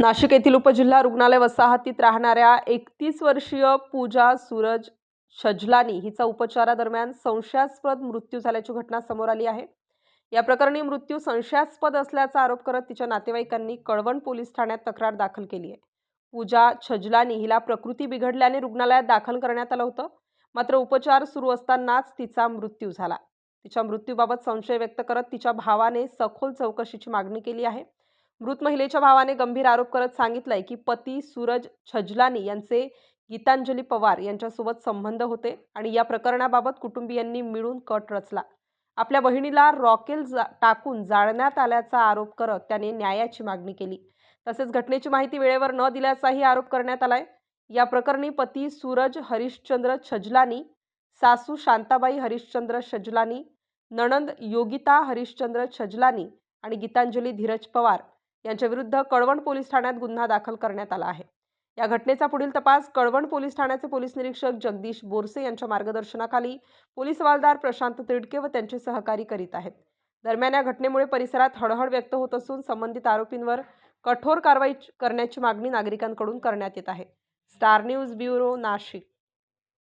नाशिक येथील उपजिल्हा रुग्णालय वसाहतीत राहणाऱ्या 31 वर्षीय पूजा सूरज छजलानी हिचा उपचारादरम्यान संशयास्पद मृत्यू झाल्याची घटना समोर आली आहे। या प्रकरणी मृत्यू संशयास्पद असल्याचा आरोप करत तिच्या नातेवाईकांनी कळवण पोलीस ठाण्यात तक्रार दाखल केली आहे। पूजा छजलानी हिला प्रकृती बिघडल्याने रुग्णालयात दाखल करण्यात आलं होतं, मात्र उपचार सुरू असतानाच तिचा मृत्यू झाला। तिच्या मृत्यूबाबत संशय व्यक्त करत तिच्या भावाने सखोल चौकशीची मागणी केली आहे। मृत महिलेच्या भावाने गंभीर आरोप करत सांगितलंय की पती सूरज छजलानी यांचे गीतांजली पवार यांच्यासोबत संबंध होते आणि या प्रकरणाबाबत कुटुंबियांनी मिळून कट रचला। आपल्या बहिणीला रॉकेल टाकून जाळण्यात आल्याचा आरोप करत त्याने न्यायाची मागणी केली। तसेच घटनेची माहिती वेळेवर न दिल्याचाही आरोप करण्यात आलाय। या प्रकरणी पती सूरज हरिश्चंद्र छजलानी, सासू शांताबाई हरिश्चंद्र छजलानी, नणंद योगिता हरिश्चंद्र छजलानी आणि गीतांजली धीरज पवार यांच्या विरुद्ध कळवण पोलीस ठाण्यात गुन्हा दाखल करण्यात आला आहे। या घटनेचा पुढील तपास कळवण पोलीस ठाण्याचे पोलीस निरीक्षक जगदीश बोरसे यांच्या मार्गदर्शनाखाली पोलीस हवालदार प्रशांत तिडके व त्यांचे सहकारी करीत आहेत। दरम्यान या घटनेमुळे परिसरात हळहळ व्यक्त होत असून संबंधित आरोपींवर कठोर कारवाई करण्याची मागणी नागरिकांकडून करण्यात येत आहे। Star news bureau, Nashik.